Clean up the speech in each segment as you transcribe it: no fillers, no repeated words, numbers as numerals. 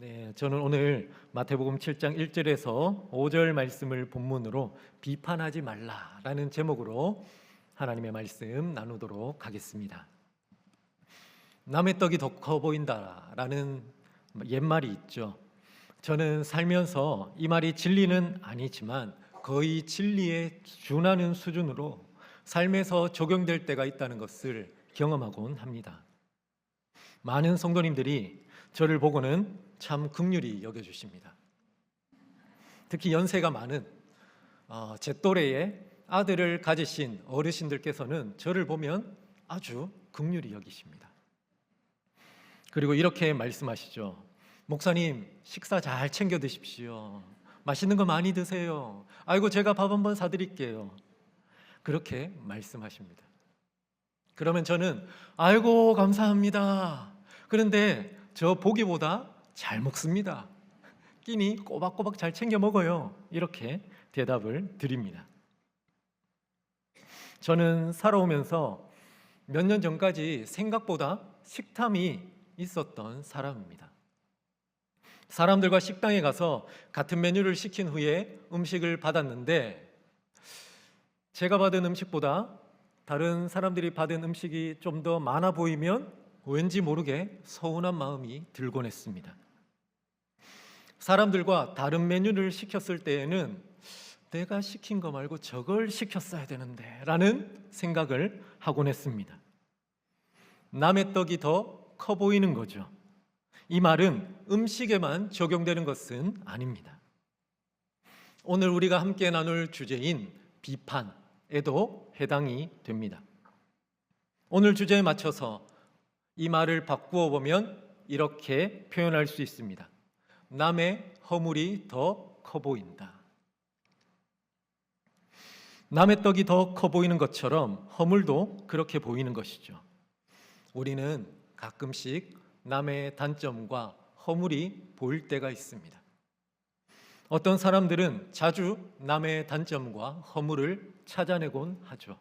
네, 저는 오늘 마태복음 7장 1절에서 5절 말씀을 본문으로 비판하지 말라라는 제목으로 하나님의 말씀 나누도록 하겠습니다. 남의 떡이 더 커 보인다라는 옛말이 있죠. 저는 살면서 이 말이 진리는 아니지만 거의 진리에 준하는 수준으로 삶에서 적용될 때가 있다는 것을 경험하곤 합니다. 많은 성도님들이 저를 보고는 참 긍휼히 여겨주십니다. 특히 연세가 많은 제 또래의 아들을 가지신 어르신들께서는 저를 보면 아주 긍휼히 여기십니다. 그리고 이렇게 말씀하시죠. 목사님, 식사 잘 챙겨 드십시오. 맛있는 거 많이 드세요. 아이고, 제가 밥 한번 사드릴게요. 그렇게 말씀하십니다. 그러면 저는 아이고, 감사합니다. 그런데 저 보기보다 잘 먹습니다. 끼니 꼬박꼬박 잘 챙겨 먹어요. 이렇게 대답을 드립니다. 저는 살아오면서 몇 년 전까지 생각보다 식탐이 있었던 사람입니다. 사람들과 식당에 가서 같은 메뉴를 시킨 후에 음식을 받았는데 제가 받은 음식보다 다른 사람들이 받은 음식이 좀 더 많아 보이면 왠지 모르게 서운한 마음이 들곤 했습니다. 사람들과 다른 메뉴를 시켰을 때에는 내가 시킨 거 말고 저걸 시켰어야 되는데 라는 생각을 하곤 했습니다. 남의 떡이 더 커 보이는 거죠. 이 말은 음식에만 적용되는 것은 아닙니다. 오늘 우리가 함께 나눌 주제인 비판에도 해당이 됩니다. 오늘 주제에 맞춰서 이 말을 바꾸어 보면 이렇게 표현할 수 있습니다. 남의 허물이 더 커 보인다. 남의 떡이 더 커 보이는 것처럼 허물도 그렇게 보이는 것이죠. 우리는 가끔씩 남의 단점과 허물이 보일 때가 있습니다. 어떤 사람들은 자주 남의 단점과 허물을 찾아내곤 하죠.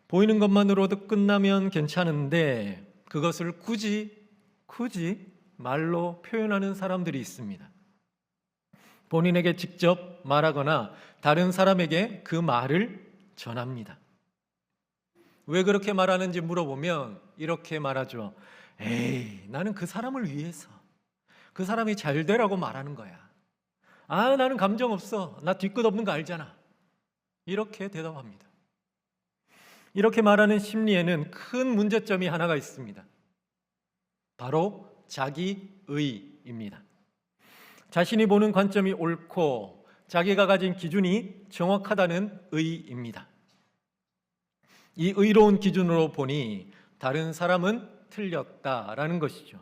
보이는 것만으로도 끝나면 괜찮은데 그것을 굳이 말로 표현하는 사람들이 있습니다. 본인에게 직접 말하거나 다른 사람에게 그 말을 전합니다. 왜 그렇게 말하는지 물어보면 이렇게 말하죠. 에이, 나는 그 사람을 위해서 그 사람이 잘 되라고 말하는 거야. 아, 나는 감정 없어. 나 뒤끝 없는 거 알잖아. 이렇게 대답합니다. 이렇게 말하는 심리에는 큰 문제점이 하나가 있습니다. 바로 자기의입니다. 자신이 보는 관점이 옳고 자기가 가진 기준이 정확하다는 의입니다. 이 의로운 기준으로 보니 다른 사람은 틀렸다라는 것이죠.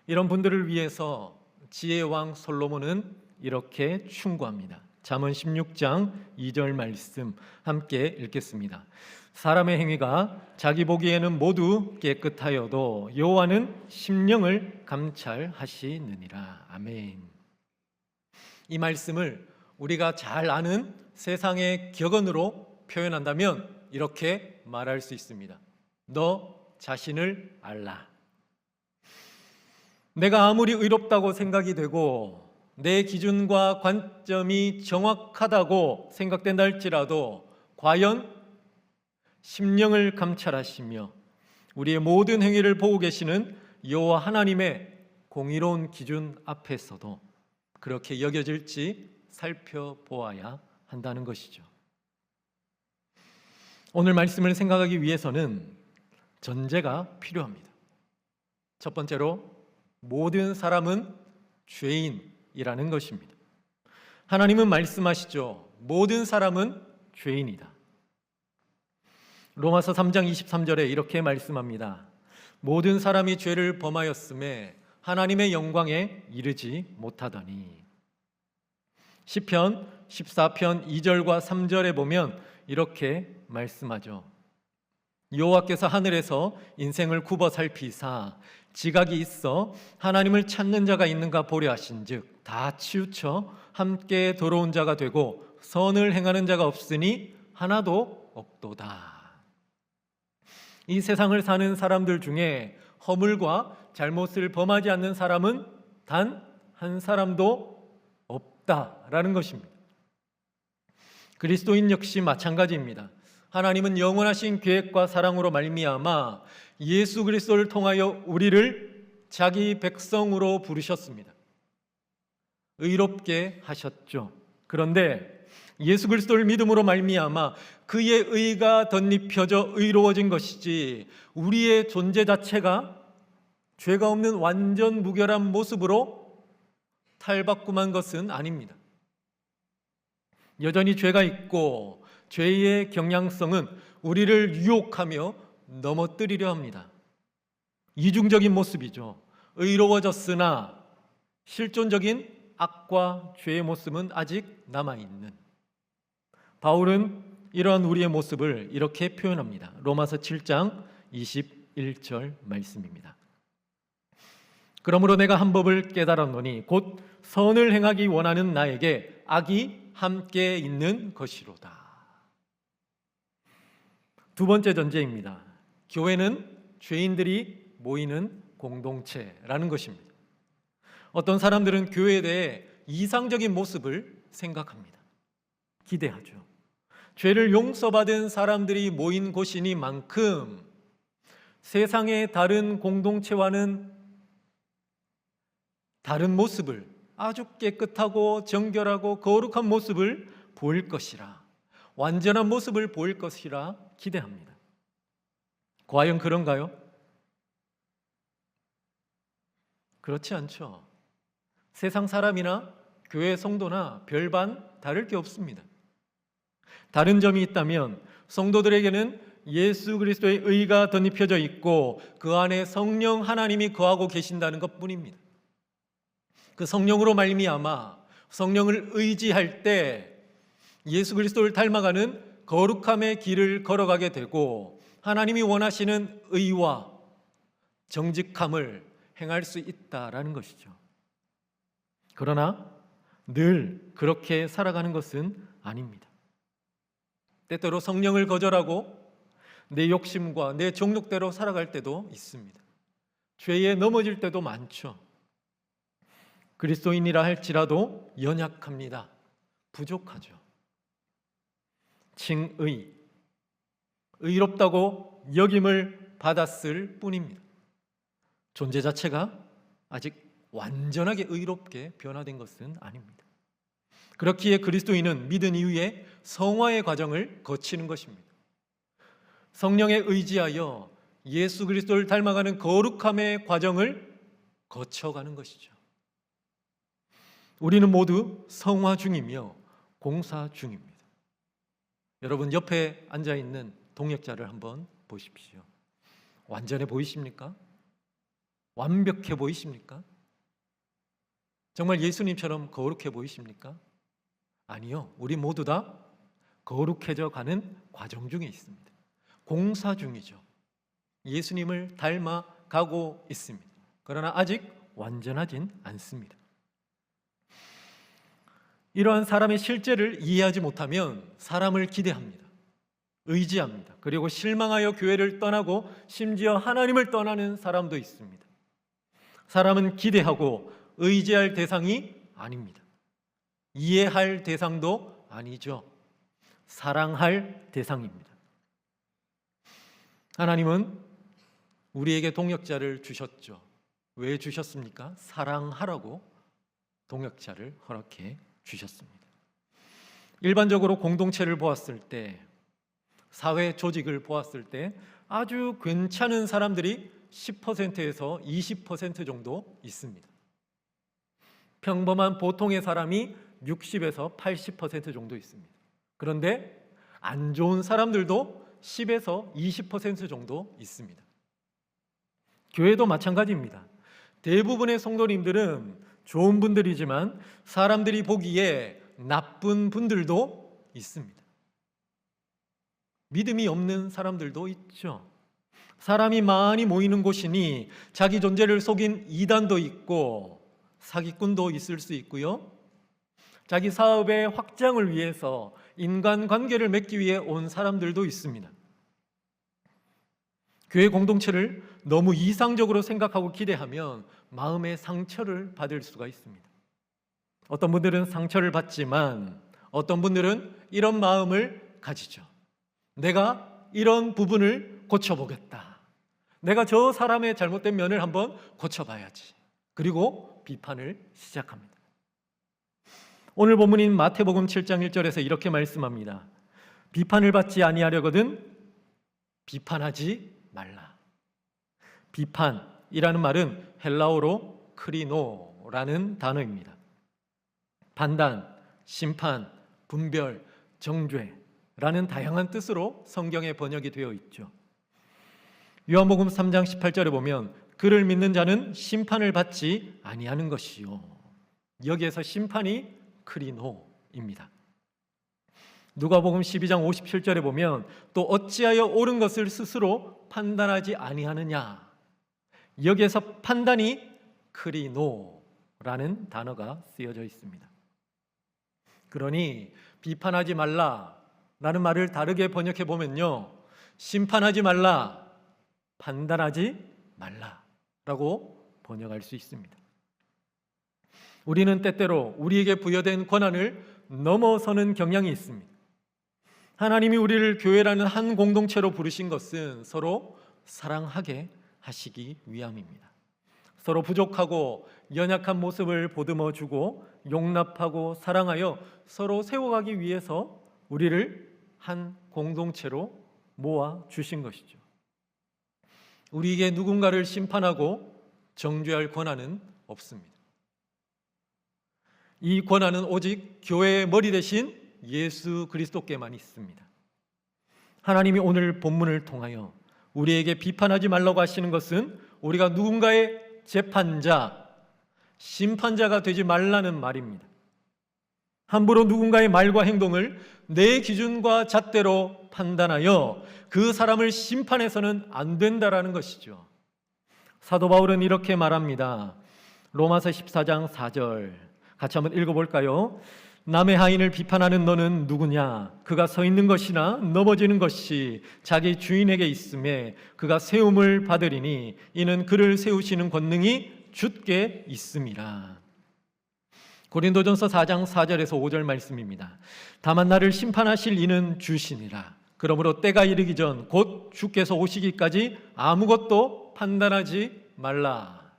이런 분들을 위해서 지혜의 왕 솔로몬은 이렇게 충고합니다. 잠언 16장 2절 말씀 함께 읽겠습니다. 사람의 행위가 자기 보기에는 모두 깨끗하여도 여호와는 심령을 감찰하시느니라. 아멘. 이 말씀을 우리가 잘 아는 세상의 격언으로 표현한다면 이렇게 말할 수 있습니다. 너 자신을 알라. 내가 아무리 의롭다고 생각이 되고 내 기준과 관점이 정확하다고 생각된다 할지라도 과연 심령을 감찰하시며 우리의 모든 행위를 보고 계시는 여호와 하나님의 공의로운 기준 앞에서도 그렇게 여겨질지 살펴보아야 한다는 것이죠. 오늘 말씀을 생각하기 위해서는 전제가 필요합니다. 첫 번째로 모든 사람은 죄인이라는 것입니다. 하나님은 말씀하시죠. 모든 사람은 죄인이다. 로마서 3장 23절에 이렇게 말씀합니다. 모든 사람이 죄를 범하였음에 하나님의 영광에 이르지 못하더니. 시편 14편 2절과 3절에 보면 이렇게 말씀하죠. 여호와께서 하늘에서 인생을 굽어 살피사 지각이 있어 하나님을 찾는 자가 있는가 보려 하신즉 다 치우쳐 함께 더러운 자가 되고 선을 행하는 자가 없으니 하나도 없도다. 이 세상을 사는 사람들 중에 허물과 잘못을 범하지 않는 사람은 단 한 사람도 없다라는 것입니다. 그리스도인 역시 마찬가지입니다. 하나님은 영원하신 계획과 사랑으로 말미암아 예수 그리스도를 통하여 우리를 자기 백성으로 부르셨습니다. 의롭게 하셨죠. 그런데 예수 그리스도를 믿음으로 말미암아 그의 의가 덧입혀져 의로워진 것이지 우리의 존재 자체가 죄가 없는 완전 무결한 모습으로 탈바꿈한 것은 아닙니다. 여전히 죄가 있고 죄의 경향성은 우리를 유혹하며 넘어뜨리려 합니다. 이중적인 모습이죠. 의로워졌으나 실존적인 악과 죄의 모습은 아직 남아있는. 바울은 이러한 우리의 모습을 이렇게 표현합니다. 로마서 7장 21절 말씀입니다. 그러므로 내가 한 법을 깨달았노니 곧 선을 행하기 원하는 나에게 악이 함께 있는 것이로다. 두 번째 전제입니다. 교회는 죄인들이 모이는 공동체라는 것입니다. 어떤 사람들은 교회에 대해 이상적인 모습을 생각합니다. 기대하죠. 죄를 용서받은 사람들이 모인 곳이니만큼 세상의 다른 공동체와는 다른 모습을, 아주 깨끗하고 정결하고 거룩한 모습을 보일 것이라, 완전한 모습을 보일 것이라 기대합니다. 과연 그런가요? 그렇지 않죠. 세상 사람이나 교회 성도나 별반 다를 게 없습니다. 다른 점이 있다면 성도들에게는 예수 그리스도의 의가 덧입혀져 있고 그 안에 성령 하나님이 거하고 계신다는 것뿐입니다. 그 성령으로 말미암아 성령을 의지할 때 예수 그리스도를 닮아가는 거룩함의 길을 걸어가게 되고 하나님이 원하시는 의와 정직함을 행할 수 있다라는 것이죠. 그러나 늘 그렇게 살아가는 것은 아닙니다. 때때로 성령을 거절하고 내 욕심과 내 정욕대로 살아갈 때도 있습니다. 죄에 넘어질 때도 많죠. 그리스도인이라 할지라도 연약합니다. 부족하죠. 칭의, 의롭다고 여김을 받았을 뿐입니다. 존재 자체가 아직 완전하게 의롭게 변화된 것은 아닙니다. 그렇기에 그리스도인은 믿은 이후에 성화의 과정을 거치는 것입니다. 성령에 의지하여 예수 그리스도를 닮아가는 거룩함의 과정을 거쳐가는 것이죠. 우리는 모두 성화 중이며 공사 중입니다. 여러분 옆에 앉아있는 동역자를 한번 보십시오. 완전해 보이십니까? 완벽해 보이십니까? 정말 예수님처럼 거룩해 보이십니까? 아니요. 우리 모두 다 거룩해져 가는 과정 중에 있습니다. 공사 중이죠. 예수님을 닮아가고 있습니다. 그러나 아직 완전하진 않습니다. 이러한 사람의 실제를 이해하지 못하면 사람을 기대합니다. 의지합니다. 그리고 실망하여 교회를 떠나고 심지어 하나님을 떠나는 사람도 있습니다. 사람은 기대하고 의지할 대상이 아닙니다. 이해할 대상도 아니죠. 사랑할 대상입니다. 하나님은 우리에게 동역자를 주셨죠. 왜 주셨습니까? 사랑하라고 동역자를 허락해 주셨습니다. 일반적으로 공동체를 보았을 때, 사회 조직을 보았을 때 아주 괜찮은 사람들이 10%에서 20% 정도 있습니다. 평범한 보통의 사람이 60에서 80% 정도 있습니다. 그런데 안 좋은 사람들도 10에서 20% 정도 있습니다. 교회도 마찬가지입니다. 대부분의 성도님들은 좋은 분들이지만 사람들이 보기에 나쁜 분들도 있습니다. 믿음이 없는 사람들도 있죠. 사람이 많이 모이는 곳이니 자기 존재를 속인 이단도 있고 사기꾼도 있을 수 있고요. 자기 사업의 확장을 위해서 인간관계를 맺기 위해 온 사람들도 있습니다. 교회 공동체를 너무 이상적으로 생각하고 기대하면 마음의 상처를 받을 수가 있습니다. 어떤 분들은 상처를 받지만 어떤 분들은 이런 마음을 가지죠. 내가 이런 부분을 고쳐보겠다. 내가 저 사람의 잘못된 면을 한번 고쳐봐야지. 그리고 비판을 시작합니다. 오늘 본문인 마태복음 7장 1절에서 이렇게 말씀합니다. 비판을 받지 아니하려거든 비판하지 말라. 비판이라는 말은 헬라어로 크리노라는 단어입니다. 판단, 심판, 분별, 정죄라는 다양한 뜻으로 성경에 번역이 되어 있죠. 요한복음 3장 18절에 보면 그를 믿는 자는 심판을 받지 아니하는 것이요. 여기에서 심판이 크리노입니다. 누가복음 12장 57절에 보면 또 어찌하여 옳은 것을 스스로 판단하지 아니하느냐. 여기에서 판단이 크리노라는 단어가 쓰여져 있습니다. 그러니 비판하지 말라라는 말을 다르게 번역해 보면요, 심판하지 말라, 판단하지 말라라고 번역할 수 있습니다. 우리는 때때로 우리에게 부여된 권한을 넘어서는 경향이 있습니다. 하나님이 우리를 교회라는 한 공동체로 부르신 것은 서로 사랑하게 하시기 위함입니다. 서로 부족하고 연약한 모습을 보듬어주고 용납하고 사랑하여 서로 세워가기 위해서 우리를 한 공동체로 모아주신 것이죠. 우리에게 누군가를 심판하고 정죄할 권한은 없습니다. 이 권한은 오직 교회의 머리 대신 예수 그리스도께만 있습니다. 하나님이 오늘 본문을 통하여 우리에게 비판하지 말라고 하시는 것은 우리가 누군가의 재판자, 심판자가 되지 말라는 말입니다. 함부로 누군가의 말과 행동을 내 기준과 잣대로 판단하여 그 사람을 심판해서는 안 된다라는 것이죠. 사도 바울은 이렇게 말합니다. 로마서 14장 4절 같이 한번 읽어볼까요? 남의 하인을 비판하는 너는 누구냐? 그가 서 있는 것이나 넘어지는 것이 자기 주인에게 있음에 그가 세움을 받으리니 이는 그를 세우시는 권능이 주께 있음이라. 고린도전서 4장 4절에서 5절 말씀입니다. 다만 나를 심판하실 이는 주시니라. 그러므로 때가 이르기 전 곧 주께서 오시기까지 아무것도 판단하지 말라.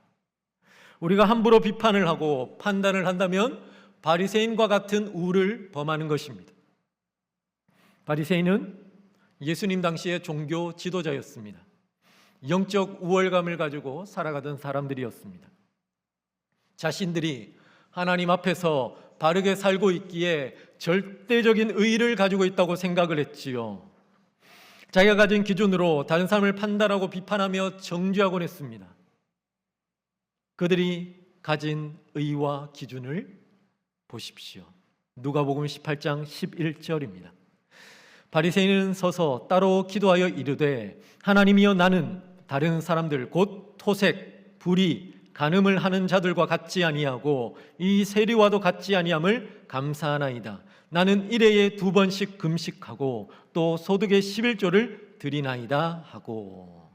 우리가 함부로 비판을 하고 판단을 한다면 바리새인과 같은 우를 범하는 것입니다. 바리새인은 예수님 당시의 종교 지도자였습니다. 영적 우월감을 가지고 살아가던 사람들이었습니다. 자신들이 하나님 앞에서 바르게 살고 있기에 절대적인 의의를 가지고 있다고 생각을 했지요. 자기가 가진 기준으로 다른 사람을 판단하고 비판하며 정죄하곤 했습니다. 그들이 가진 의와 기준을 보십시오. 누가복음 18장 11절입니다. 바리새인은 서서 따로 기도하여 이르되 하나님이여 나는 다른 사람들 곧 토색, 불의, 간음을 하는 자들과 같지 아니하고 이 세리와도 같지 아니함을 감사하나이다. 나는 일회에 2번씩 금식하고 또 소득의 11조를 드리나이다 하고.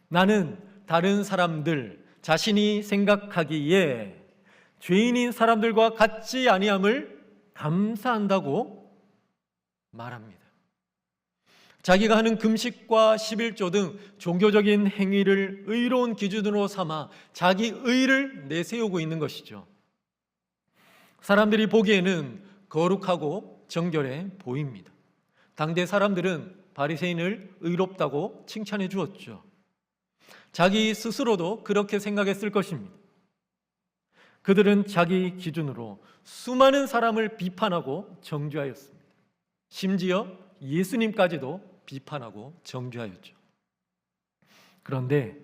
나는 다른 사람들 자신이 생각하기에 죄인인 사람들과 같지 아니함을 감사한다고 말합니다. 자기가 하는 금식과 11조 등 종교적인 행위를 의로운 기준으로 삼아 자기 의를 내세우고 있는 것이죠. 사람들이 보기에는 거룩하고 정결해 보입니다. 당대 사람들은 바리새인을 의롭다고 칭찬해 주었죠. 자기 스스로도 그렇게 생각했을 것입니다. 그들은 자기 기준으로 수많은 사람을 비판하고 정죄하였습니다. 심지어 예수님까지도 비판하고 정죄하였죠. 그런데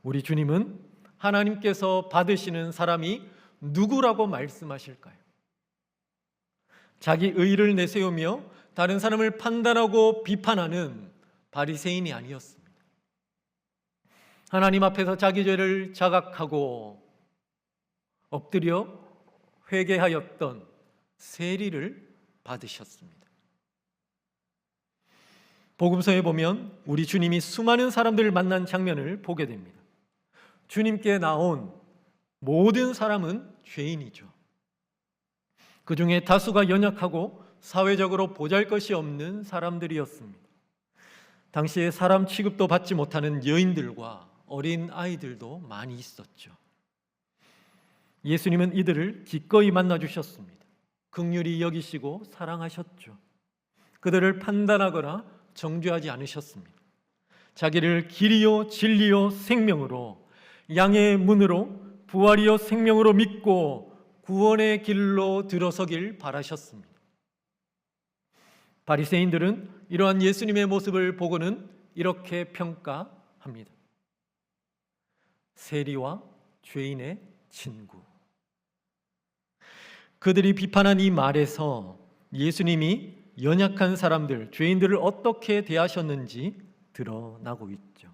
우리 주님은 하나님께서 받으시는 사람이 누구라고 말씀하실까요? 자기 의를 내세우며 다른 사람을 판단하고 비판하는 바리새인이 아니었습니다. 하나님 앞에서 자기 죄를 자각하고 엎드려 회개하였던 세리를 받으셨습니다. 복음서에 보면 우리 주님이 수많은 사람들을 만난 장면을 보게 됩니다. 주님께 나온 모든 사람은 죄인이죠. 그 중에 다수가 연약하고 사회적으로 보잘것이 없는 사람들이었습니다. 당시에 사람 취급도 받지 못하는 여인들과 어린 아이들도 많이 있었죠. 예수님은 이들을 기꺼이 만나주셨습니다. 긍휼히 여기시고 사랑하셨죠. 그들을 판단하거나 정죄하지 않으셨습니다. 자기를 길이요 진리요 생명으로 양의 문으로 부활이요 생명으로 믿고 구원의 길로 들어서길 바라셨습니다. 바리새인들은 이러한 예수님의 모습을 보고는 이렇게 평가합니다. 세리와 죄인의 친구. 그들이 비판한 이 말에서 예수님이 연약한 사람들, 죄인들을 어떻게 대하셨는지 드러나고 있죠.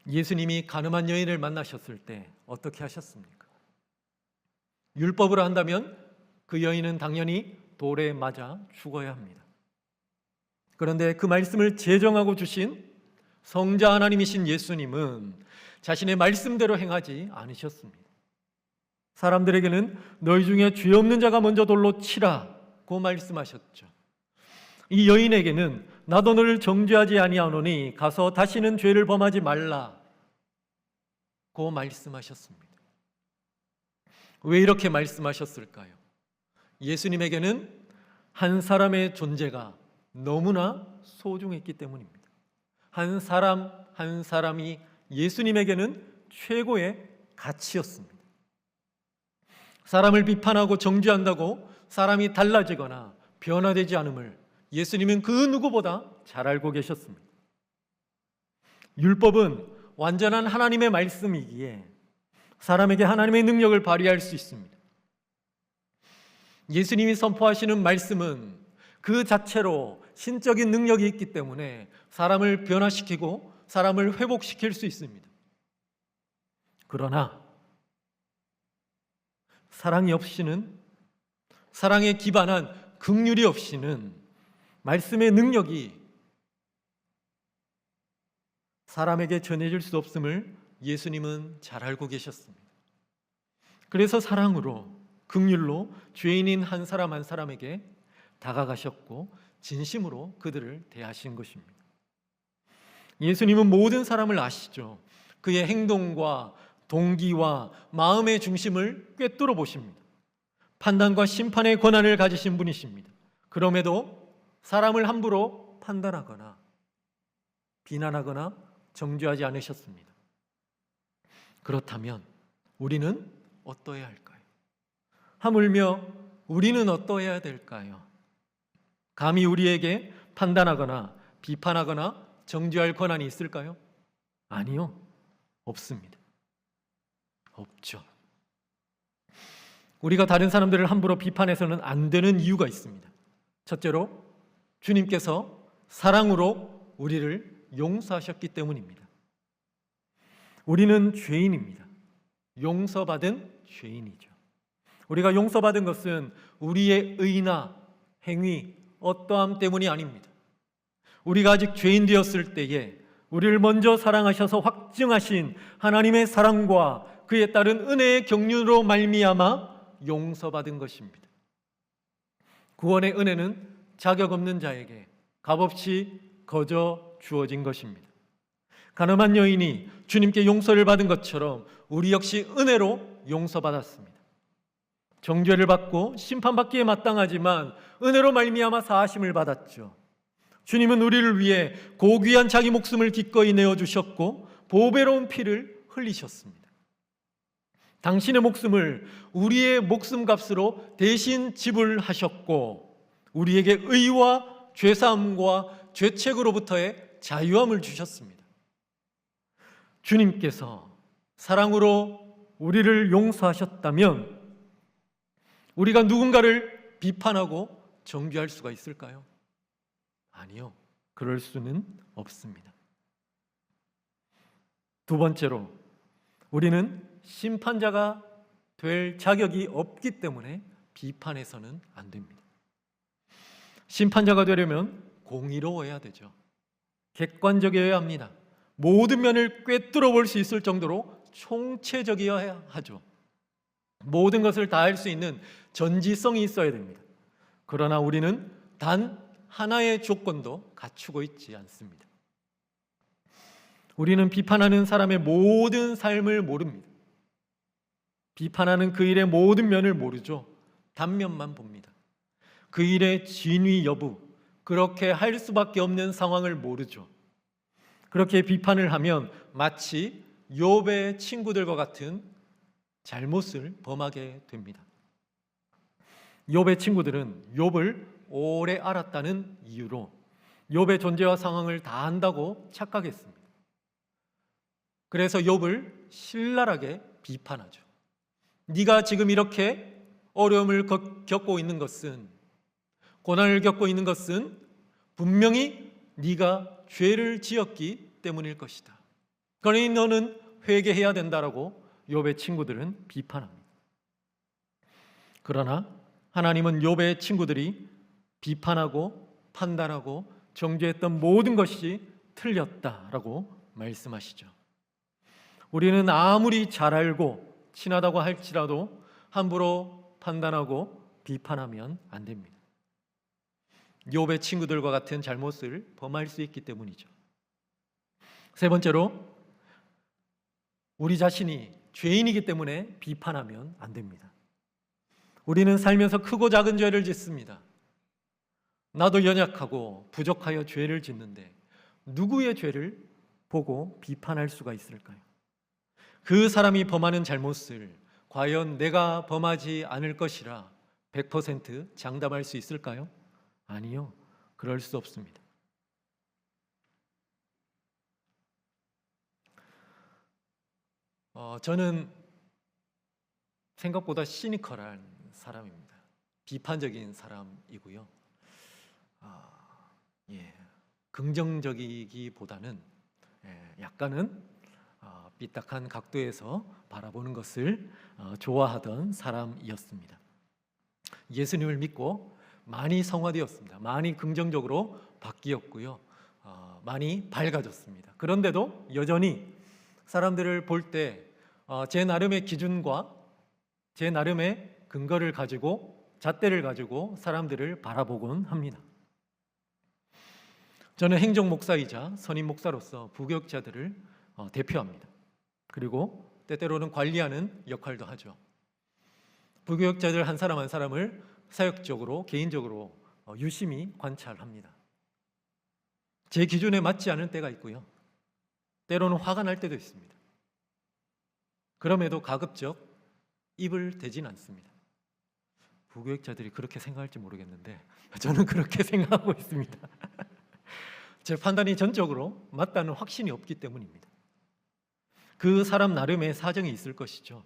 예수님이 가늠한 여인을 만나셨을 때 어떻게 하셨습니까? 율법으로 한다면 그 여인은 당연히 돌에 맞아 죽어야 합니다. 그런데 그 말씀을 제정하고 주신 성자 하나님이신 예수님은 자신의 말씀대로 행하지 않으셨습니다. 사람들에게는 너희 중에 죄 없는 자가 먼저 돌로 치라고 말씀하셨죠. 이 여인에게는 나도 너를 정죄하지 아니하노니 가서 다시는 죄를 범하지 말라고 말씀하셨습니다. 왜 이렇게 말씀하셨을까요? 예수님에게는 한 사람의 존재가 너무나 소중했기 때문입니다. 한 사람 한 사람이 예수님에게는 최고의 가치였습니다. 사람을 비판하고 정죄한다고 사람이 달라지거나 변화되지 않음을 예수님은 그 누구보다 잘 알고 계셨습니다. 율법은 완전한 하나님의 말씀이기에 사람에게 하나님의 능력을 발휘할 수 있습니다. 예수님이 선포하시는 말씀은 그 자체로 신적인 능력이 있기 때문에 사람을 변화시키고 사람을 회복시킬 수 있습니다. 그러나 사랑이 없이는, 사랑에 기반한 긍휼이 없이는 말씀의 능력이 사람에게 전해질 수 없음을 예수님은 잘 알고 계셨습니다. 그래서 사랑으로, 긍휼로 죄인인 한 사람 한 사람에게 다가가셨고 진심으로 그들을 대하신 것입니다. 예수님은 모든 사람을 아시죠. 그의 행동과 동기와 마음의 중심을 꿰뚫어 보십니다. 판단과 심판의 권한을 가지신 분이십니다. 그럼에도 사람을 함부로 판단하거나 비난하거나 정죄하지 않으셨습니다. 그렇다면 우리는 어떠해야 할까요? 하물며 우리는 어떠해야 될까요? 감히 우리에게 판단하거나 비판하거나 정죄할 권한이 있을까요? 아니요, 없습니다. 없죠. 우리가 다른 사람들을 함부로 비판해서는 안 되는 이유가 있습니다. 첫째로 주님께서 사랑으로 우리를 용서하셨기 때문입니다. 우리는 죄인입니다. 용서받은 죄인이죠. 우리가 용서받은 것은 우리의 의나 행위, 어떠함 때문이 아닙니다. 우리가 아직 죄인 되었을 때에 우리를 먼저 사랑하셔서 확증하신 하나님의 사랑과 그에 따른 은혜의 경륜으로 말미암아 용서받은 것입니다. 구원의 은혜는 자격 없는 자에게 값없이 거저 주어진 것입니다. 가늠한 여인이 주님께 용서를 받은 것처럼 우리 역시 은혜로 용서받았습니다. 정죄를 받고 심판받기에 마땅하지만 은혜로 말미암아 사하심을 받았죠. 주님은 우리를 위해 고귀한 자기 목숨을 기꺼이 내어주셨고 보배로운 피를 흘리셨습니다. 당신의 목숨을 우리의 목숨값으로 대신 지불하셨고 우리에게 의와 죄사함과 죄책으로부터의 자유함을 주셨습니다. 주님께서 사랑으로 우리를 용서하셨다면 우리가 누군가를 비판하고 정죄할 수가 있을까요? 아니요, 그럴 수는 없습니다. 두 번째로 우리는 심판자가 될 자격이 없기 때문에 비판해서는 안 됩니다. 심판자가 되려면 공의로워야 되죠. 객관적이어야 합니다. 모든 면을 꿰뚫어 볼 수 있을 정도로 총체적이어야 하죠. 모든 것을 다 할 수 있는 전지성이 있어야 됩니다. 그러나 우리는 단 하나의 조건도 갖추고 있지 않습니다. 우리는 비판하는 사람의 모든 삶을 모릅니다. 비판하는 그 일의 모든 면을 모르죠. 단면만 봅니다. 그 일의 진위 여부, 그렇게 할 수밖에 없는 상황을 모르죠. 그렇게 비판을 하면 마치 욥의 친구들과 같은 잘못을 범하게 됩니다. 욥의 친구들은 욥을 오래 알았다는 이유로 욥의 존재와 상황을 다 안다고 착각했습니다. 그래서 욥을 신랄하게 비판하죠. 네가 지금 이렇게 어려움을 겪고 있는 것은, 고난을 겪고 있는 것은 분명히 네가 죄를 지었기 때문일 것이다. 그러니 너는 회개해야 된다라고 욥의 친구들은 비판합니다. 그러나 하나님은 욥의 친구들이 비판하고 판단하고 정죄했던 모든 것이 틀렸다라고 말씀하시죠. 우리는 아무리 잘 알고 친하다고 할지라도 함부로 판단하고 비판하면 안 됩니다. 욥의 친구들과 같은 잘못을 범할 수 있기 때문이죠. 세 번째로, 우리 자신이 죄인이기 때문에 비판하면 안 됩니다. 우리는 살면서 크고 작은 죄를 짓습니다. 나도 연약하고 부족하여 죄를 짓는데 누구의 죄를 보고 비판할 수가 있을까요? 그 사람이 범하는 잘못을 과연 내가 범하지 않을 것이라 100% 장담할 수 있을까요? 아니요, 그럴 수 없습니다. 저는 생각보다 시니컬한 사람입니다. 비판적인 사람이고요. 긍정적이기보다는 약간은 삐딱한 각도에서 바라보는 것을 좋아하던 사람이었습니다. 예수님을 믿고 많이 성화되었습니다. 많이 긍정적으로 바뀌었고요. 많이 밝아졌습니다. 그런데도 여전히 사람들을 볼 때 제 나름의 기준과 제 나름의 근거를 가지고, 잣대를 가지고 사람들을 바라보곤 합니다. 저는 행정 목사이자 선임 목사로서 부교육자들을 대표합니다. 그리고 때때로는 관리하는 역할도 하죠. 부교육자들 한 사람 한 사람을 사역적으로, 개인적으로 유심히 관찰합니다. 제 기준에 맞지 않을 때가 있고요. 때로는 화가 날 때도 있습니다. 그럼에도 가급적 입을 대진 않습니다. 부교육자들이 그렇게 생각할지 모르겠는데 저는 그렇게 생각하고 있습니다. 제 판단이 전적으로 맞다는 확신이 없기 때문입니다. 그 사람 나름의 사정이 있을 것이죠.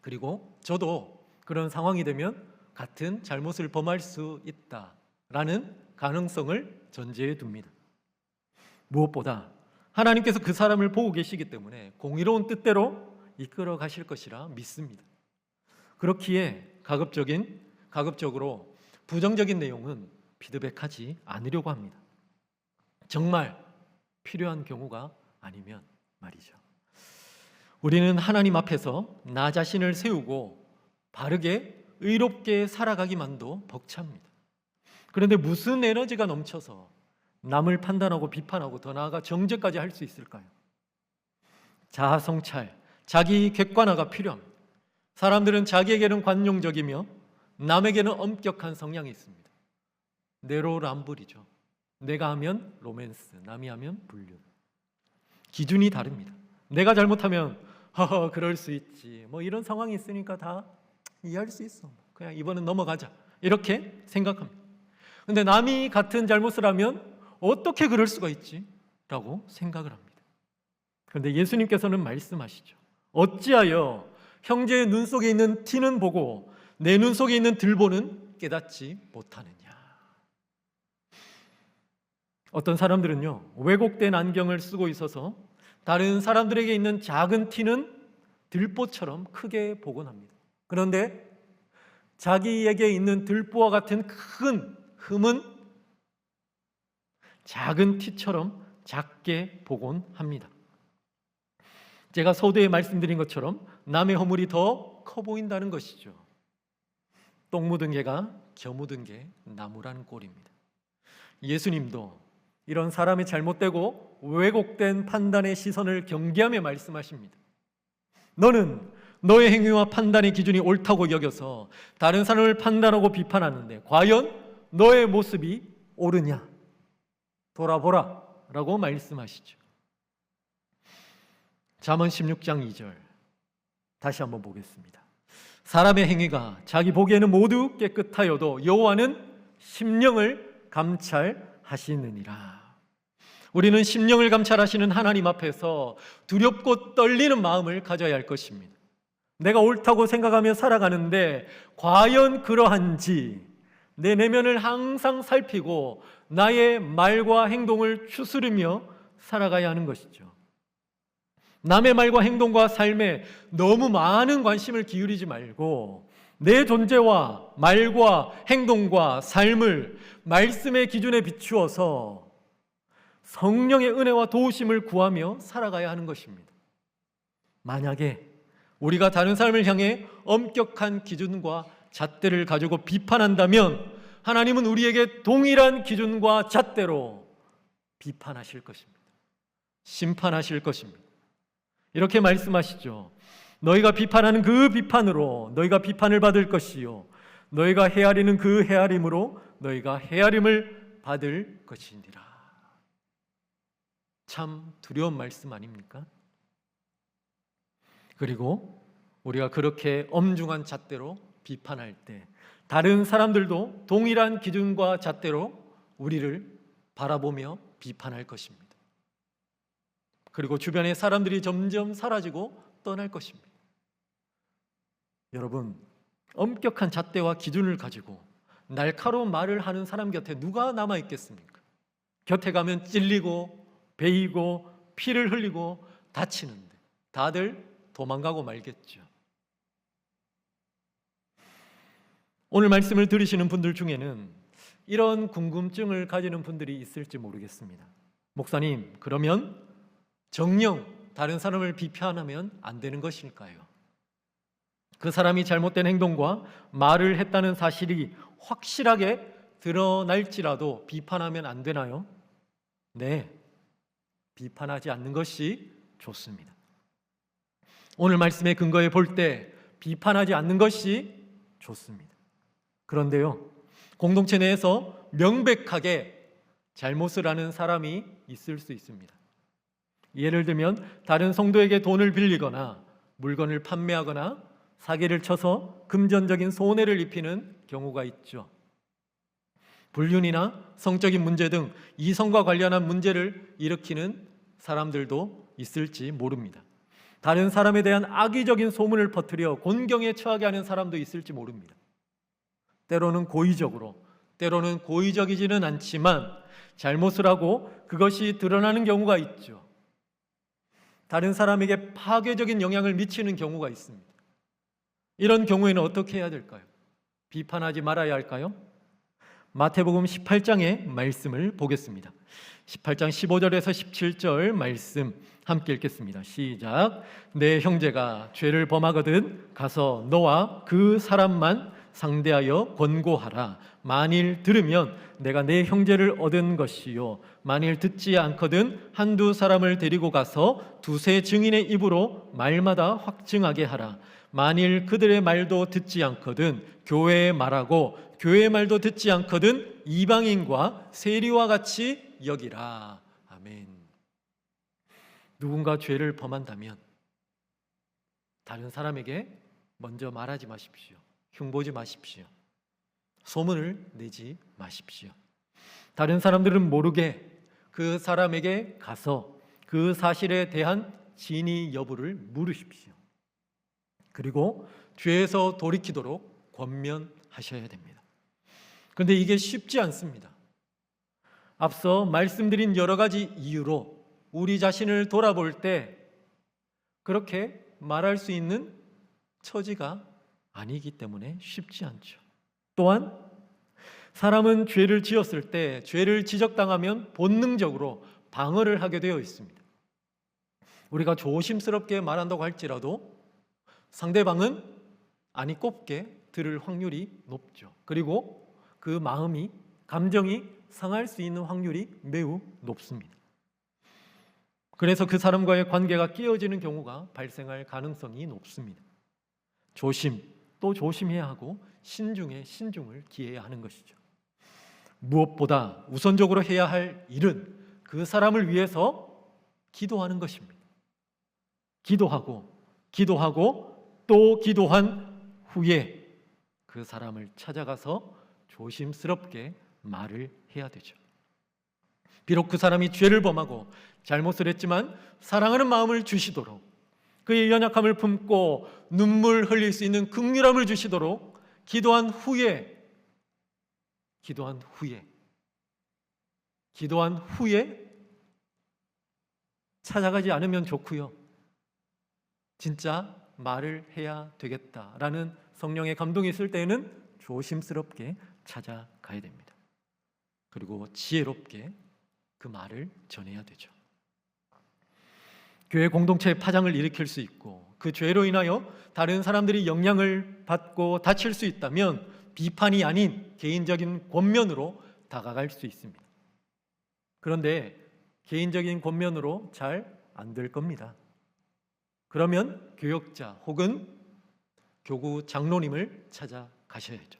그리고 저도 그런 상황이 되면 같은 잘못을 범할 수 있다라는 가능성을 전제해 둡니다. 무엇보다 하나님께서 그 사람을 보고 계시기 때문에 공의로운 뜻대로 이끌어 가실 것이라 믿습니다. 그렇기에 가급적으로 부정적인 내용은 피드백하지 않으려고 합니다. 정말 필요한 경우가 아니면 말이죠. 우리는 하나님 앞에서 나 자신을 세우고 바르게 의롭게 살아가기만도 벅찹니다. 그런데 무슨 에너지가 넘쳐서 남을 판단하고 비판하고 더 나아가 정죄까지 할 수 있을까요? 자아 성찰, 자기 객관화가 필요합니다. 사람들은 자기에게는 관용적이며 남에게는 엄격한 성향이 있습니다. 내로남불이죠. 내가 하면 로맨스, 남이 하면 불륜. 기준이 다릅니다. 내가 잘못하면 그럴 수 있지, 뭐 이런 상황이 있으니까 다 이해할 수 있어, 그냥 이번은 넘어가자, 이렇게 생각합니다. 근데 남이 같은 잘못을 하면 어떻게 그럴 수가 있지? 라고 생각을 합니다. 그런데 예수님께서는 말씀하시죠. 어찌하여 형제의 눈 속에 있는 티는 보고 내 눈 속에 있는 들보는 깨닫지 못하느냐. 어떤 사람들은요, 왜곡된 안경을 쓰고 있어서 다른 사람들에게 있는 작은 티는 들보처럼 크게 보곤 합니다. 그런데 자기에게 있는 들보와 같은 큰 흠은 작은 티처럼 작게 보곤 합니다. 제가 서두에 말씀드린 것처럼 남의 허물이 더 커 보인다는 것이죠. 똥 묻은 개가 겨 묻은 개 나무라는 꼴입니다. 예수님도 이런 사람의 잘못되고 왜곡된 판단의 시선을 경계하며 말씀하십니다. 너는 너의 행위와 판단의 기준이 옳다고 여겨서 다른 사람을 판단하고 비판하는데 과연 너의 모습이 옳으냐? 돌아보라 라고 말씀하시죠. 잠언 16장 2절 다시 한번 보겠습니다. 사람의 행위가 자기 보기에는 모두 깨끗하여도 여호와는 심령을 감찰하시느니라. 우리는 심령을 감찰하시는 하나님 앞에서 두렵고 떨리는 마음을 가져야 할 것입니다. 내가 옳다고 생각하며 살아가는데 과연 그러한지 내 내면을 항상 살피고 나의 말과 행동을 추스르며 살아가야 하는 것이죠. 남의 말과 행동과 삶에 너무 많은 관심을 기울이지 말고 내 존재와 말과 행동과 삶을 말씀의 기준에 비추어서 성령의 은혜와 도우심을 구하며 살아가야 하는 것입니다. 만약에 우리가 다른 사람을 향해 엄격한 기준과 잣대를 가지고 비판한다면 하나님은 우리에게 동일한 기준과 잣대로 비판하실 것입니다. 심판하실 것입니다. 이렇게 말씀하시죠. 너희가 비판하는 그 비판으로 너희가 비판을 받을 것이요 너희가 헤아리는 그 헤아림으로 너희가 헤아림을 받을 것이니라. 참 두려운 말씀 아닙니까? 그리고 우리가 그렇게 엄중한 잣대로 비판할 때 다른 사람들도 동일한 기준과 잣대로 우리를 바라보며 비판할 것입니다. 그리고 주변의 사람들이 점점 사라지고 떠날 것입니다. 여러분, 엄격한 잣대와 기준을 가지고 날카로운 말을 하는 사람 곁에 누가 남아 있겠습니까? 곁에 가면 찔리고 베이고 피를 흘리고 다치는데 다들 도망가고 말겠죠. 오늘 말씀을 들으시는 분들 중에는 이런 궁금증을 가지는 분들이 있을지 모르겠습니다. 목사님, 그러면 정녕 다른 사람을 비판하면 안 되는 것일까요? 그 사람이 잘못된 행동과 말을 했다는 사실이 확실하게 드러날지라도 비판하면 안 되나요? 네, 비판하지 않는 것이 좋습니다. 오늘 말씀의 근거에 볼 때 비판하지 않는 것이 좋습니다. 그런데요, 공동체 내에서 명백하게 잘못을 하는 사람이 있을 수 있습니다. 예를 들면 다른 성도에게 돈을 빌리거나 물건을 판매하거나 사기를 쳐서 금전적인 손해를 입히는 경우가 있죠. 불륜이나 성적인 문제 등 이성과 관련한 문제를 일으키는 사람들도 있을지 모릅니다. 다른 사람에 대한 악의적인 소문을 퍼뜨려 곤경에 처하게 하는 사람도 있을지 모릅니다. 때로는 고의적으로, 때로는 고의적이지는 않지만 잘못을 하고 그것이 드러나는 경우가 있죠. 다른 사람에게 파괴적인 영향을 미치는 경우가 있습니다. 이런 경우에는 어떻게 해야 될까요? 비판하지 말아야 할까요? 마태복음 18장의 말씀을 보겠습니다. 18장 15절에서 17절 말씀 함께 읽겠습니다. 시작. 내 형제가 죄를 범하거든 가서 너와 그 사람만 상대하여 권고하라. 만일 들으면 내가 내 형제를 얻은 것이요 만일 듣지 않거든 한두 사람을 데리고 가서 두세 증인의 입으로 말마다 확증하게 하라. 만일 그들의 말도 듣지 않거든 교회에 말하고 교회의 말도 듣지 않거든 이방인과 세리와 같이 여기라. 아멘. 누군가 죄를 범한다면 다른 사람에게 먼저 말하지 마십시오. 흉보지 마십시오. 소문을 내지 마십시오. 다른 사람들은 모르게 그 사람에게 가서 그 사실에 대한 진위 여부를 물으십시오. 그리고 죄에서 돌이키도록 권면하셔야 됩니다. 그런데 이게 쉽지 않습니다. 앞서 말씀드린 여러 가지 이유로 우리 자신을 돌아볼 때 그렇게 말할 수 있는 처지가 아니기 때문에 쉽지 않죠. 또한 사람은 죄를 지었을 때 죄를 지적당하면 본능적으로 방어를 하게 되어 있습니다. 우리가 조심스럽게 말한다고 할지라도 상대방은 아니 꼽게 들을 확률이 높죠. 그리고 그 마음이, 감정이 상할 수 있는 확률이 매우 높습니다. 그래서 그 사람과의 관계가 깨어지는 경우가 발생할 가능성이 높습니다. 조심, 또 조심해야 하고 신중에 신중을 기해야 하는 것이죠. 무엇보다 우선적으로 해야 할 일은 그 사람을 위해서 기도하는 것입니다. 기도하고 또 기도한 후에 그 사람을 찾아가서 조심스럽게 말을 해야 되죠. 비록 그 사람이 죄를 범하고 잘못을 했지만 사랑하는 마음을 주시도록, 그의 연약함을 품고 눈물 흘릴 수 있는 긍휼함을 주시도록 기도한 후에 찾아가지 않으면 좋고요. 진짜 말을 해야 되겠다라는 성령의 감동이 있을 때에는 조심스럽게 찾아가야 됩니다. 그리고 지혜롭게 그 말을 전해야 되죠. 교회 공동체의 파장을 일으킬 수 있고 그 죄로 인하여 다른 사람들이 영향을 받고 다칠 수 있다면 비판이 아닌 개인적인 권면으로 다가갈 수 있습니다. 그런데 개인적인 권면으로 잘 안 될 겁니다. 그러면 교역자 혹은 교구 장로님을 찾아가셔야죠.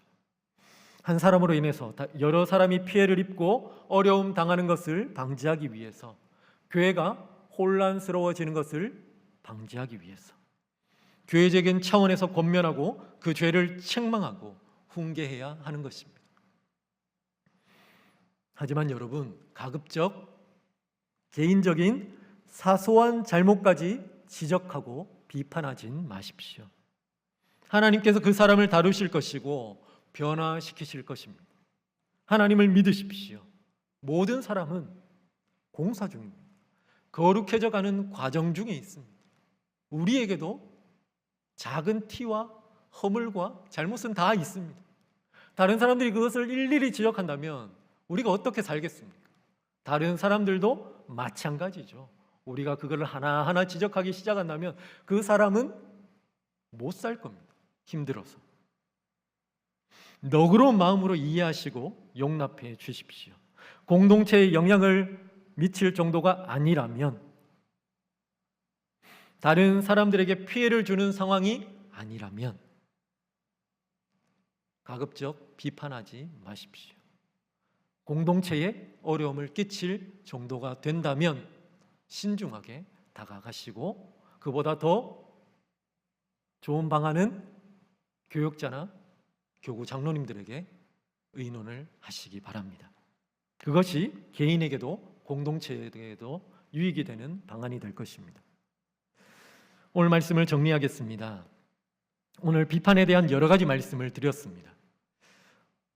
한 사람으로 인해서 여러 사람이 피해를 입고 어려움 당하는 것을 방지하기 위해서, 교회가 혼란스러워지는 것을 방지하기 위해서 교회적인 차원에서 권면하고 그 죄를 책망하고 훈계해야 하는 것입니다. 하지만 여러분, 가급적 개인적인 사소한 잘못까지 지적하고 비판하진 마십시오. 하나님께서 그 사람을 다루실 것이고 변화시키실 것입니다. 하나님을 믿으십시오. 모든 사람은 공사 중입니다. 거룩해져 가는 과정 중에 있습니다. 우리에게도 작은 티와 허물과 잘못은 다 있습니다. 다른 사람들이 그것을 일일이 지적한다면 우리가 어떻게 살겠습니까? 다른 사람들도 마찬가지죠. 우리가 그걸 하나하나 지적하기 시작한다면 그 사람은 못 살 겁니다. 힘들어서. 너그러운 마음으로 이해하시고 용납해 주십시오. 공동체에 영향을 미칠 정도가 아니라면, 다른 사람들에게 피해를 주는 상황이 아니라면 가급적 비판하지 마십시오. 공동체에 어려움을 끼칠 정도가 된다면 신중하게 다가가시고, 그보다 더 좋은 방안은 교역자나 교구 장로님들에게 의논을 하시기 바랍니다. 그것이 개인에게도 공동체에게도 유익이 되는 방안이 될 것입니다. 오늘 말씀을 정리하겠습니다. 오늘 비판에 대한 여러 가지 말씀을 드렸습니다.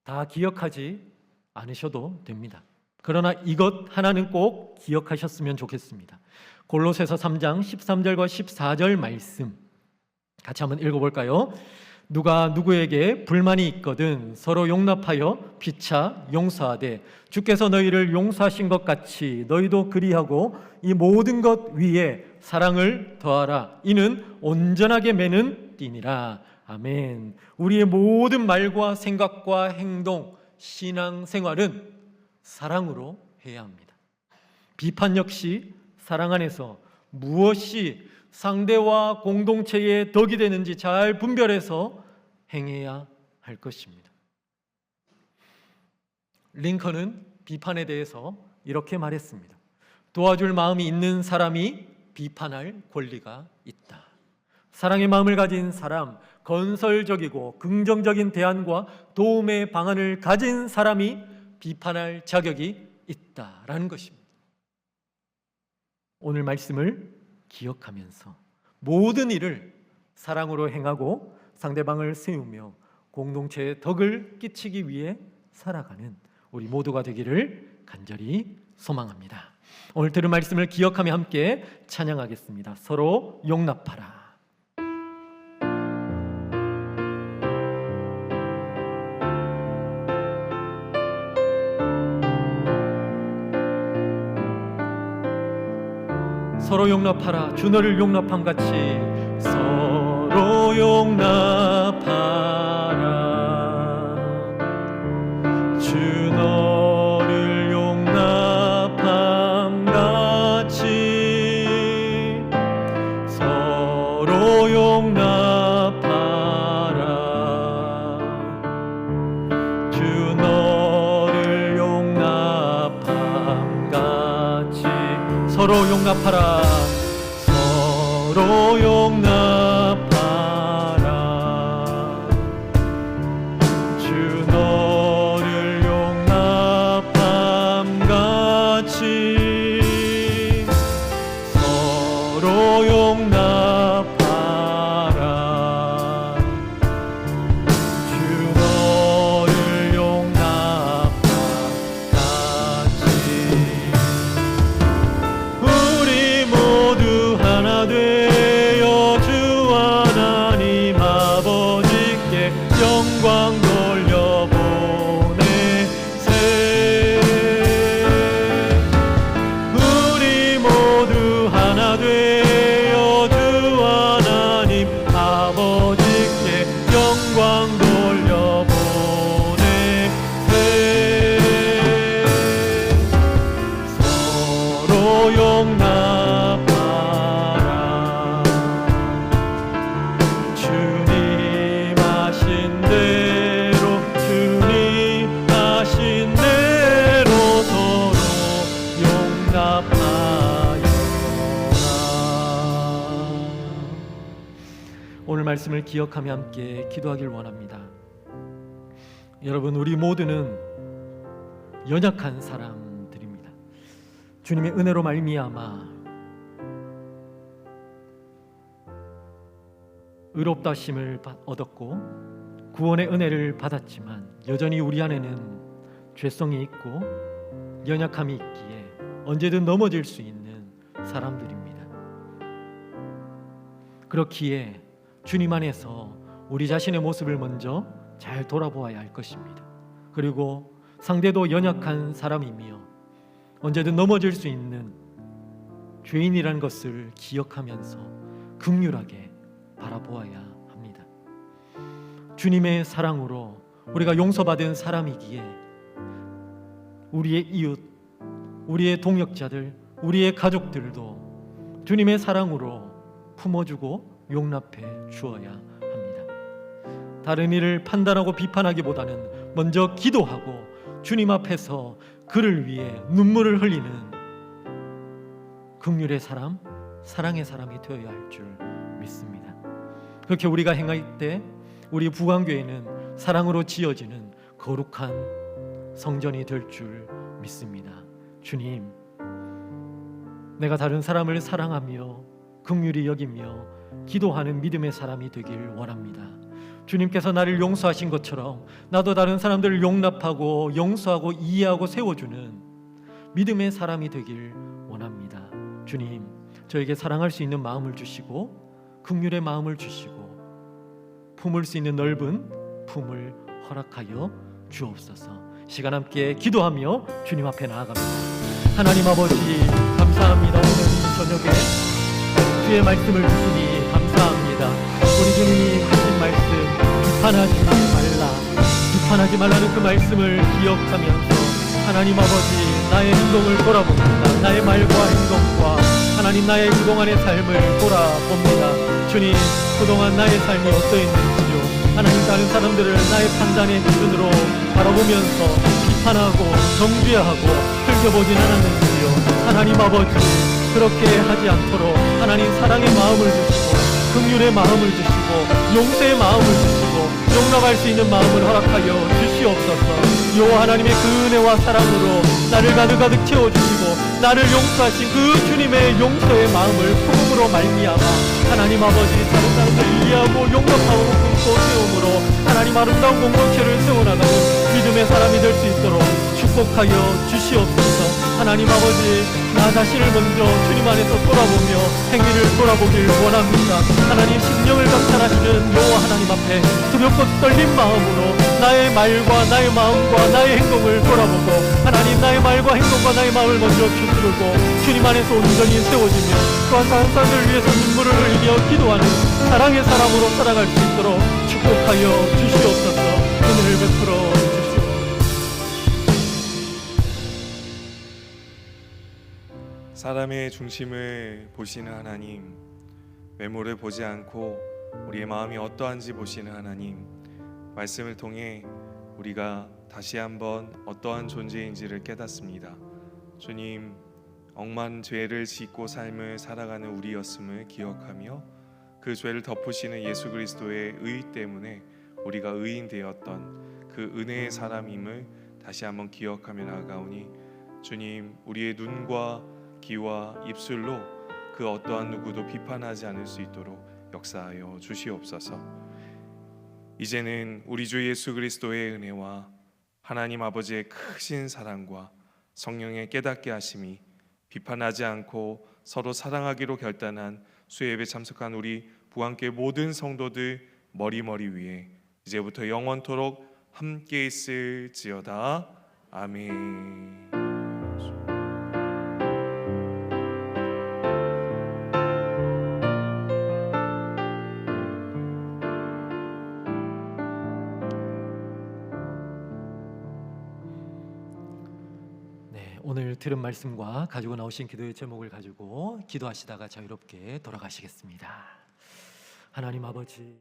다 기억하지 않으셔도 됩니다. 그러나 이것 하나는 꼭 기억하셨으면 좋겠습니다. 골로새서 3장 13절과 14절 말씀 같이 한번 읽어볼까요? 누가 누구에게 불만이 있거든 서로 용납하여 피차 용서하되 주께서 너희를 용서하신 것 같이 너희도 그리하고 이 모든 것 위에 사랑을 더하라. 이는 온전하게 매는 띠니라. 아멘. 우리의 모든 말과 생각과 행동, 신앙생활은 사랑으로 해야 합니다. 비판 역시 사랑 안에서 무엇이 상대와 공동체에 덕이 되는지 잘 분별해서 행해야 할 것입니다. 링컨은 비판에 대해서 이렇게 말했습니다. 도와줄 마음이 있는 사람이 비판할 권리가 있다. 사랑의 마음을 가진 사람, 건설적이고 긍정적인 대안과 도움의 방안을 가진 사람이 비판할 자격이 있다라는 것입니다. 오늘 말씀을 기억하면서 모든 일을 사랑으로 행하고 상대방을 세우며 공동체에 덕을 끼치기 위해 살아가는 우리 모두가 되기를 간절히 소망합니다. 오늘 들은 말씀을 기억하며 함께 찬양하겠습니다. 서로 용납하라. 서로 용납하라. 주 너를 용납함 같이 서로 용납하라. 주 너를 용납함 같이 서로 용납하라. 주 너를 용납함 같이 서로 용납하라. 서로 용납하라. 주 너를 용납함 같이 서로 용납하라. 주 너를 용납함 같이 우리 모두 하나 되어 주 하나님 아버지께 영광 돌려보내세. 우리 모두 하나 되어 주 하나님 아버지께 영광 돌려보내세. 서로 용납하라. 주님 하신 대로 주님 하신 대로 서로 용납하여라. 오늘 말씀을 기억하며 함께 기도하길 원합니다. 여러분, 우리 모두는 연약한 사람들입니다. 주님의 은혜로 말미암아 의롭다 하심을 얻었고 구원의 은혜를 받았지만 여전히 우리 안에는 죄성이 있고 연약함이 있기에 언제든 넘어질 수 있는 사람들입니다. 그렇기에 주님 안에서 우리 자신의 모습을 먼저 잘 돌아보아야 할 것입니다. 그리고 상대도 연약한 사람이며 언제든 넘어질 수 있는 죄인이라는 것을 기억하면서 긍휼하게 바라보아야 합니다. 주님의 사랑으로 우리가 용서받은 사람이기에 우리의 이웃, 우리의 동역자들, 우리의 가족들도 주님의 사랑으로 품어주고 용납해 주어야 합니다. 다른 이를 판단하고 비판하기보다는 먼저 기도하고 주님 앞에서 그를 위해 눈물을 흘리는 긍휼의 사람, 사랑의 사람이 되어야 할 줄 믿습니다. 그렇게 우리가 행할 때 우리 부강교회는 사랑으로 지어지는 거룩한 성전이 될 줄 믿습니다. 주님, 내가 다른 사람을 사랑하며 긍휼히 여기며 기도하는 믿음의 사람이 되길 원합니다. 주님께서 나를 용서하신 것처럼 나도 다른 사람들을 용납하고 용서하고 이해하고 세워주는 믿음의 사람이 되길 원합니다. 주님, 저에게 사랑할 수 있는 마음을 주시고 긍휼의 마음을 주시고 품을 수 있는 넓은 품을 허락하여 주옵소서. 시간 함께 기도하며 주님 앞에 나아갑니다. 하나님 아버지, 감사합니다. 오늘 저녁에 주의 말씀을 주시니 감사합니다. 우리 주님이 하신 말씀, 비판하지 말라는 그 말씀을 기억하면서 하나님 아버지, 나의 행동을 돌아봅니다. 나의 말과 행동과 하나님 나의 그동안의 삶을 돌아봅니다. 주님, 그동안 나의 삶이 어떠했는지요. 하나님, 다른 사람들을 나의 판단의 기준으로 바라보면서 비판하고 정죄하고 흘겨보진 않았는지요. 하나님 아버지, 그렇게 하지 않도록 하나님 사랑의 마음을 주시고 긍휼의 마음을 주시고 용서의 마음을 주시고 용납할 수 있는 마음을 허락하여 주시옵소서. 여호와 하나님의 그 은혜와 사랑으로 나를 가득가득 채워주시고 나를 용서하신 그 주님의 용서의 마음을 품음으로 말미암아 하나님 아버지, 다른 사람들을 이해하고 용납하고 품고 세움으로 하나님 아름다운 공동체를 세워나가는 믿음의 사람이 될 수 있도록 축복하여 주시옵소서. 하나님 아버지, 나 자신을 먼저 주님 안에서 돌아보며 행위를 돌아보길 원합니다. 하나님, 심령을 감찰하시는 여호와 하나님 앞에 두렵고 떨린 마음으로 나의 말과 나의 마음과 나의 행동을 돌아보고 하나님 나의 말과 행동과 나의 마음을 먼저 휘두르고 주님 안에서 온전히 세워지며 또한 다른 사람들을 위해서 눈물을 흘리며 기도하는 사랑의 사람으로 살아갈 수 있도록 축복하여 주시옵소서. 은혜를 베풀어 주시옵소서. 사람의 중심을 보시는 하나님, 외모를 보지 않고 우리의 마음이 어떠한지 보시는 하나님, 말씀을 통해 우리가 다시 한번 어떠한 존재인지를 깨닫습니다. 주님, 억만 죄를 짓고 삶을 살아가는 우리였음을 기억하며 그 죄를 덮으시는 예수 그리스도의 의 때문에 우리가 의인 되었던 그 은혜의 사람임을 다시 한번 기억하며 나아가오니 주님, 우리의 눈과 귀와 입술로 그 어떠한 누구도 비판하지 않을 수 있도록 역사하여 주시옵소서. 이제는 우리 주 예수 그리스도의 은혜와 하나님 아버지의 크신 사랑과 성령의 깨닫게 하심이 비판하지 않고 서로 사랑하기로 결단한 수요예배 참석한 우리 부안교회 모든 성도들 머리 위에 이제부터 영원토록 함께 있을지어다. 아멘. 오늘 들은 말씀과 가지고 나오신 기도의 제목을 가지고 기도하시다가 자유롭게 돌아가시겠습니다. 하나님 아버지,